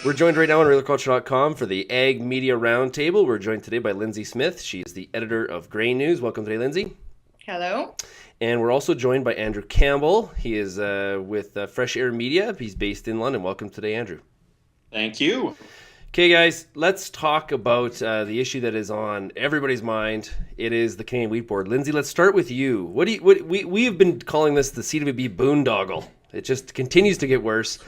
We're joined right now on RealAgriculture.com for the AgMedia Roundtable. We're joined today by Lyndsey Smith. She is the editor of Grain News. Welcome today, Lyndsey. Hello. And we're also joined by Andrew Campbell. He is with Fresh Air Media. He's based in London. Welcome today, Andrew. Thank you. Okay, guys, let's talk about the issue that is on everybody's mind. It is the Canadian Wheat Board. Lyndsey, let's start with you. We have been calling this the CWB Boondoggle. It just continues to get worse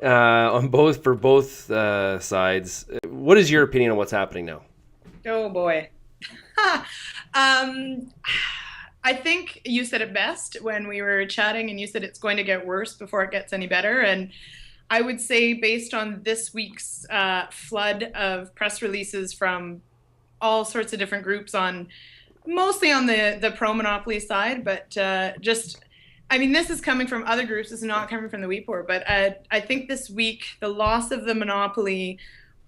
for both sides. What is your opinion on what's happening now? Oh boy. I think you said it best when we were chatting, and you said it's going to get worse before it gets any better. And I would say, based on this week's flood of press releases from all sorts of different groups mostly on the pro-monopoly side, but this is coming from other groups. This is not coming from the Wheat Board. But I think this week, the loss of the monopoly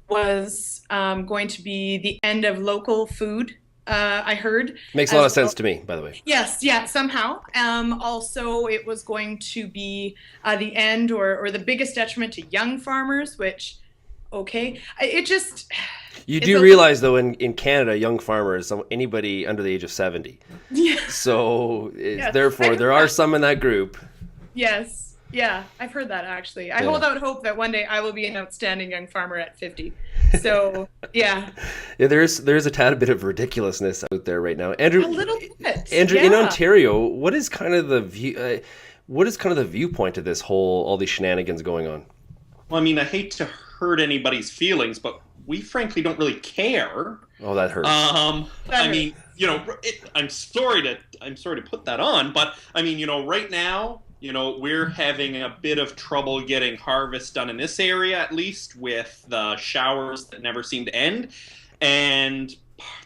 was going to be the end of local food. I heard. Makes a lot of sense to me, by the way. Yes, yeah, somehow. Also, it was going to be the end or the biggest detriment to young farmers, which, okay. You do realize, though, in Canada, young farmers, anybody under the age of 70. Yeah. So, Yes. therefore, there are some in that group. Yes. Yeah, I've heard that, actually. I hold out hope that one day I will be an outstanding young farmer at 50. So, yeah. Yeah, there's a tad bit of ridiculous's out there right now. Andrew, A little bit. Andrew, yeah. in Ontario, what is kind of the view? What is kind of the viewpoint of this all these shenanigans going on? Well, I hate to hurt anybody's feelings, but we frankly don't really care. Oh, that hurts. I'm sorry to put that on, but right now, we're having a bit of trouble getting harvest done in this area, at least with the showers that never seem to end. And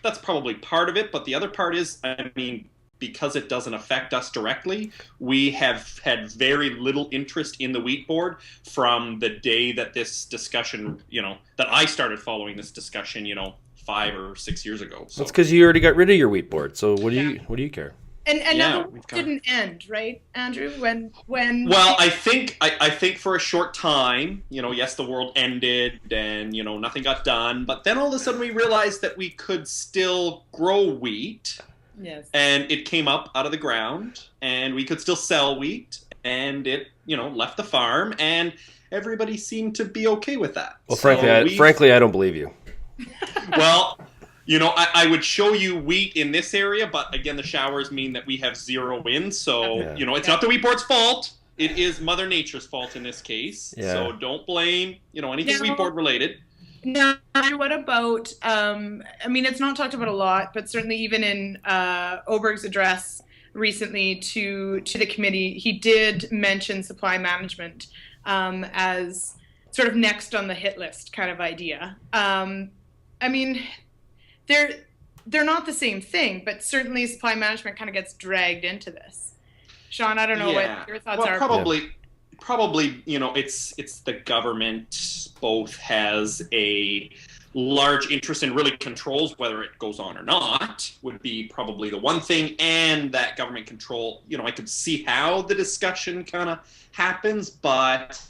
that's probably part of it. But the other part is, because it doesn't affect us directly, we have had very little interest in the Wheat Board from the day that this discussion, that I started following this discussion, 5 or 6 years ago. So that's because you already got rid of your Wheat Board. So what do you care? And the war didn't end, right, Andrew? When Well, I think for a short time, yes, the world ended and nothing got done, but then all of a sudden we realized that we could still grow wheat. Yes. And it came up out of the ground, and we could still sell wheat, and it left the farm, and everybody seemed to be okay with that. Well, frankly, I don't believe you. Well, I would show you wheat in this area, but again, the showers mean that we have zero wind. So, it's not the Wheat Board's fault. It is Mother Nature's fault in this case. Yeah. So don't blame, anything Wheat Board related. Now, what about, it's not talked about a lot, but certainly even in Oberg's address recently to the committee, he did mention supply management as sort of next on the hit list kind of idea. They're not the same thing, but certainly supply management kind of gets dragged into this. Shaun, I don't know what your thoughts are. Probably, it's the government both has a large interest and really controls whether it goes on or not, would be probably the one thing, and that government control, I could see how the discussion kind of happens, but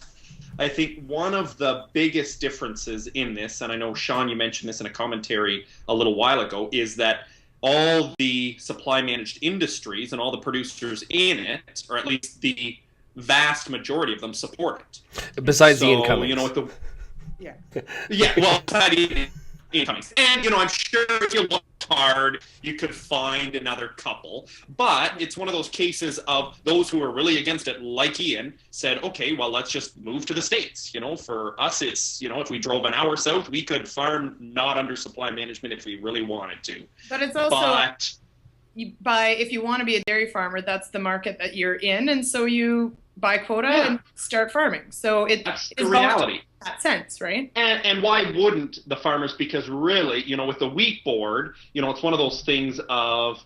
I think one of the biggest differences in this, and I know, Shaun, you mentioned this in a commentary a little while ago, is that all the supply managed industries and all the producers in it, or at least the vast majority of them, support it. Besides the incomings. Incomings. And, I'm sure if you looked hard, you could find another couple. But it's one of those cases of those who are really against it, like Ian, said, okay, well, let's just move to the States. For us, it's, if we drove an hour south, we could farm not under supply management if we really wanted to. But it's also, if you want to be a dairy farmer, that's the market that you're in. And so you buy quota and start farming. So that's the reality. That sense, right? And why wouldn't the farmers? Because really, with the Wheat Board, it's one of those things of,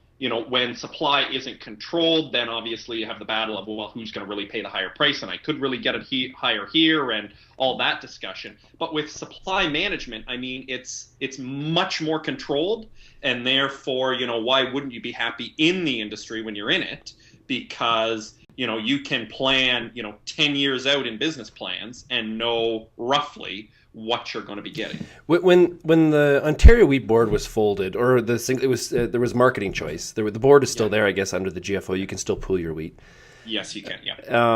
when supply isn't controlled, then obviously you have the battle of, well, who's going to really pay the higher price? And I could really get it higher here and all that discussion. But with supply management, it's much more controlled. And therefore, why wouldn't you be happy in the industry when you're in it? Because you can plan, 10 years out in business plans and know roughly what you're going to be getting. When the Ontario Wheat Board was folded, or there was marketing choice. The board is still there, I guess, under the GFO. You can still pool your wheat. Yes, you can. Yeah.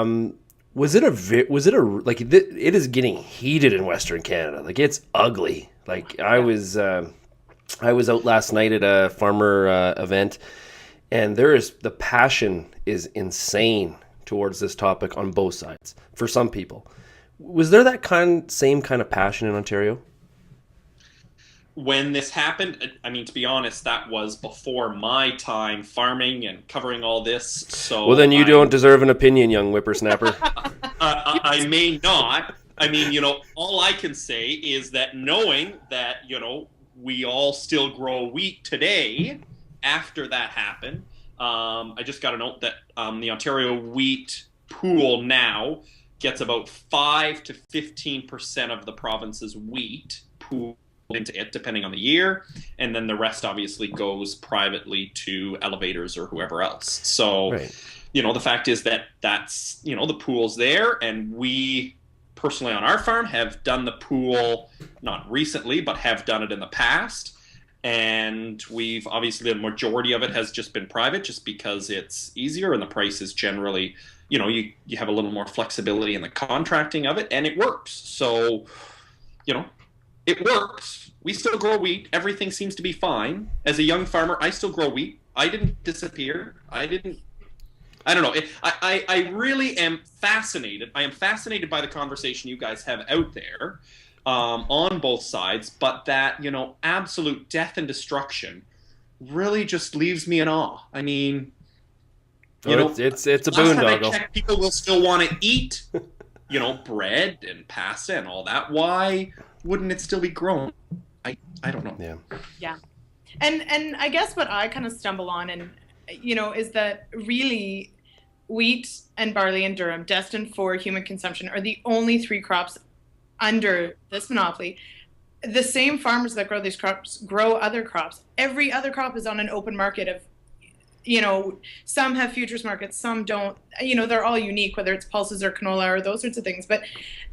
It is getting heated in Western Canada. Like, it's ugly. Like, I was out last night at a farmer event, and the passion is insane towards this topic on both sides for some people. Was there that same kind of passion in Ontario? When this happened, I mean, to be honest, that was before my time farming and covering all this. So, well, then you don't deserve an opinion, young whippersnapper. I may not. I mean, all I can say is that knowing that, we all still grow wheat today after that happened. I just got a note that the Ontario wheat pool now gets about 5 to 15% of the province's wheat pooled into it, depending on the year, and then the rest obviously goes privately to elevators or whoever else. So, right. The fact is that that's the pool's there, and we personally on our farm have done the pool not recently, but have done it in the past. And we've obviously the majority of it has just been private, just because it's easier and the price is generally, you have a little more flexibility in the contracting of it, and it works. So, it works. We still grow wheat. Everything seems to be fine. As a young farmer, I still grow wheat. I didn't disappear. I don't know. I really am fascinated. I am fascinated by the conversation you guys have out there on both sides, but that, absolute death and destruction really just leaves me in awe. I mean, it's a boondoggle. People will still want to eat, bread and pasta and all that. Why wouldn't it still be grown? I don't know. Yeah. And I guess what I kind of stumble on is that really wheat and barley and durum destined for human consumption are the only 3 crops under this monopoly. The same farmers that grow these crops grow other crops. Every other crop is on an open market of, some have futures markets, some don't. They're all unique, whether it's pulses or canola or those sorts of things. But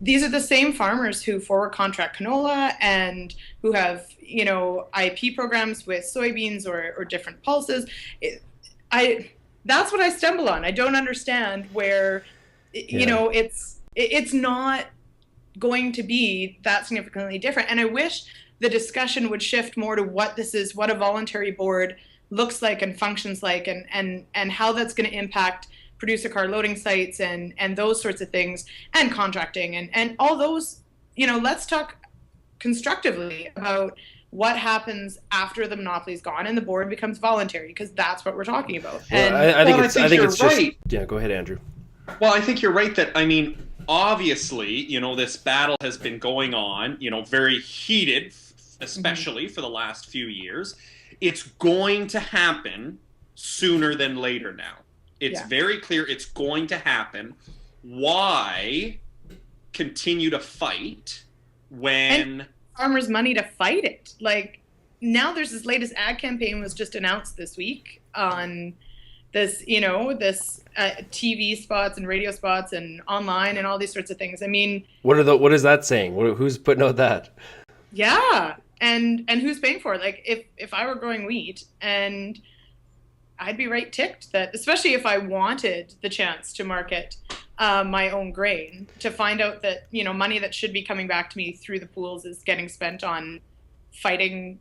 these are the same farmers who forward contract canola and who have, IP programs with soybeans or different pulses. That's what I stumble on. I don't understand where, it's not going to be that significantly different. And I wish the discussion would shift more to what a voluntary board looks like and functions like, and how that's going to impact producer car loading sites and those sorts of things, and contracting and all those. Let's talk constructively about what happens after the monopoly is gone and the board becomes voluntary, because that's what we're talking about. Well, and I think it's right. Yeah, go ahead, Andrew. Well, I think you're right that, obviously, this battle has been going on, very heated, especially for the last few years. It's going to happen sooner than later now. It's very clear it's going to happen. Why continue to fight when... And farmers' money to fight it. Like, now there's this latest ad campaign was just announced this week on this, this TV spots and radio spots and online and all these sorts of things. I mean... What is that saying? Who's putting out that? Yeah. And who's paying for it? Like, if I were growing wheat, and I'd be right ticked that, especially if I wanted the chance to market my own grain, to find out that, money that should be coming back to me through the pools is getting spent on fighting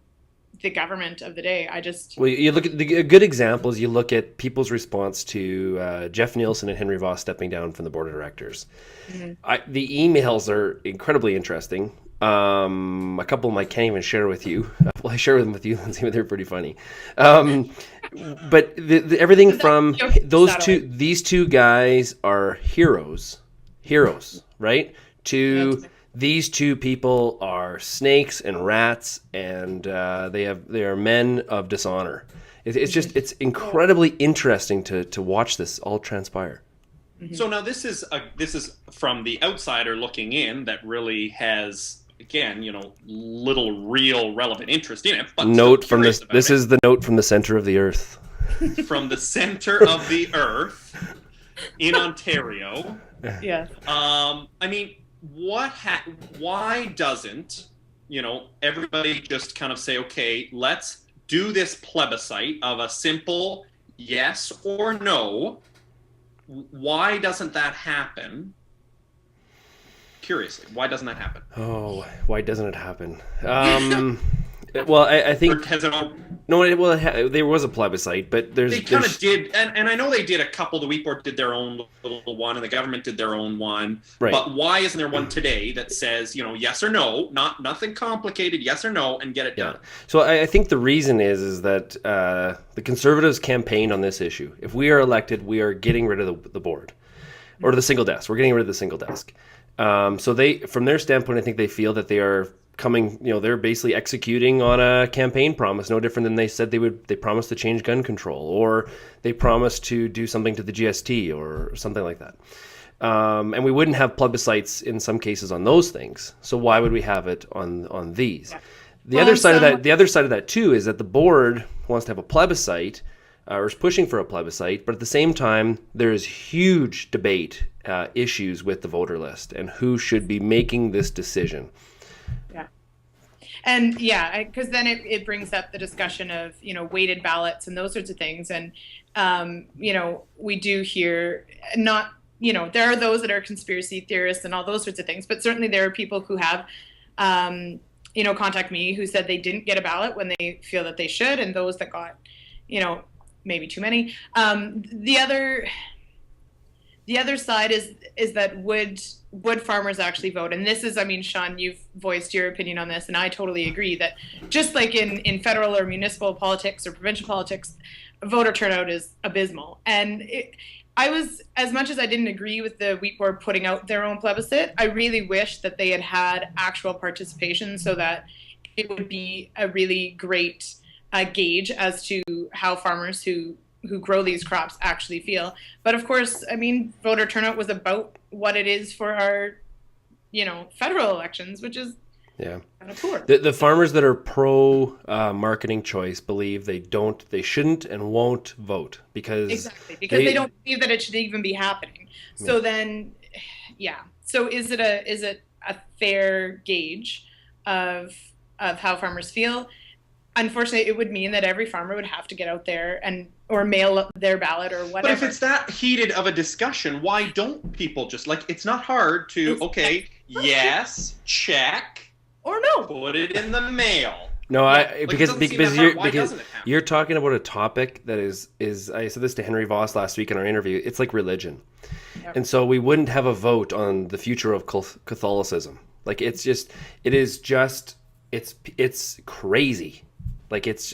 the government of the day. Well, you look at a good example is you look at people's response to Jeff Nielsen and Henry Voss stepping down from the board of directors. Mm-hmm. The emails are incredibly interesting. A couple of them I can't even share with you. Well, I share them with you, Lyndsey, but they're pretty funny. But everything from these two guys are heroes, right? These two people are snakes and rats, and they are men of dishonor. It's incredibly interesting to watch this all transpire. Mm-hmm. So now this is from the outsider looking in that really has, again, little real relevant interest in it. But note from this. This is the note from the center of the earth. From the center of the earth in Ontario. Yeah. why doesn't, everybody just kind of say, okay, let's do this plebiscite of a simple yes or no? Why doesn't that happen? Curiously, why doesn't that happen? Oh, why doesn't it happen? Well, I think there was a plebiscite, but they kind of did, and I know they did a couple. The Wheat Board did their own little one, and the government did their own one. Right. But why isn't there one today that says, yes or no, nothing complicated, yes or no, and get it done? So I think the reason is that the Conservatives campaigned on this issue. If we are elected, we are getting rid of the board or the single desk. We're getting rid of the single desk. So they, from their standpoint, I think they feel that they are they're basically executing on a campaign promise, no different than they said they promised to change gun control, or they promised to do something to the GST or something like that. And we wouldn't have plebiscites in some cases on those things. So why would we have it on these? Yeah. The other side of that too is that the board wants to have a plebiscite, or is pushing for a plebiscite, but at the same time, there is huge debate, issues with the voter list and who should be making this decision. Yeah. And because then it brings up the discussion of, weighted ballots and those sorts of things. And, we do hear there are those that are conspiracy theorists and all those sorts of things, but certainly there are people who have, contact me who said they didn't get a ballot when they feel that they should, and those that got, maybe too many. The other side is that would farmers actually vote? And this is, Shaun, you've voiced your opinion on this, and I totally agree that just like in federal or municipal politics or provincial politics, voter turnout is abysmal. And I was, as much as I didn't agree with the Wheat Board putting out their own plebiscite, I really wish that they had actual participation so that it would be a really great gauge as to how farmers who grow these crops actually feel. But of course, voter turnout was about what it is for our, federal elections, which is kind of poor. The farmers that are pro marketing choice believe they shouldn't and won't vote because they don't believe that it should even be happening. So then, So is it a fair gauge of how farmers feel? Unfortunately, it would mean that every farmer would have to get out there or mail their ballot or whatever. But if it's that heated of a discussion, why don't people just, it's not hard to, yes, check, or no, put it in the mail. No, because you're talking about a topic that is I said this to Henry Voss last week in our interview. It's like religion, and so we wouldn't have a vote on the future of Catholicism. It's crazy. It's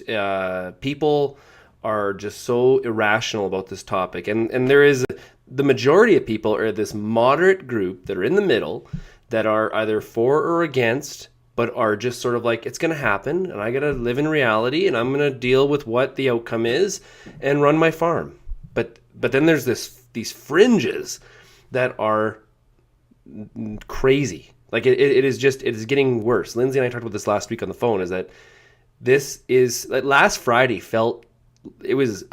people are just so irrational about this topic, and there is the majority of people are this moderate group that are in the middle that are either for or against, but are just sort of it's going to happen, and I got to live in reality, and I'm going to deal with what the outcome is and run my farm. But then there's these fringes that are crazy. It is getting worse. Lyndsey and I talked about this last week on the phone. Is that this is last Friday felt it was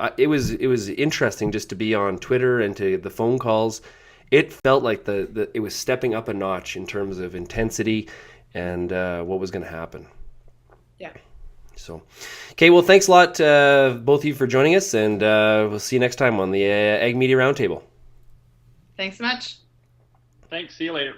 interesting just to be on Twitter and to the phone calls. It felt like it was stepping up a notch in terms of intensity and what was going to happen. Yeah. So, okay. Well, thanks a lot, both of you, for joining us, and we'll see you next time on the AgMedia Roundtable. Thanks so much. Thanks. See you later.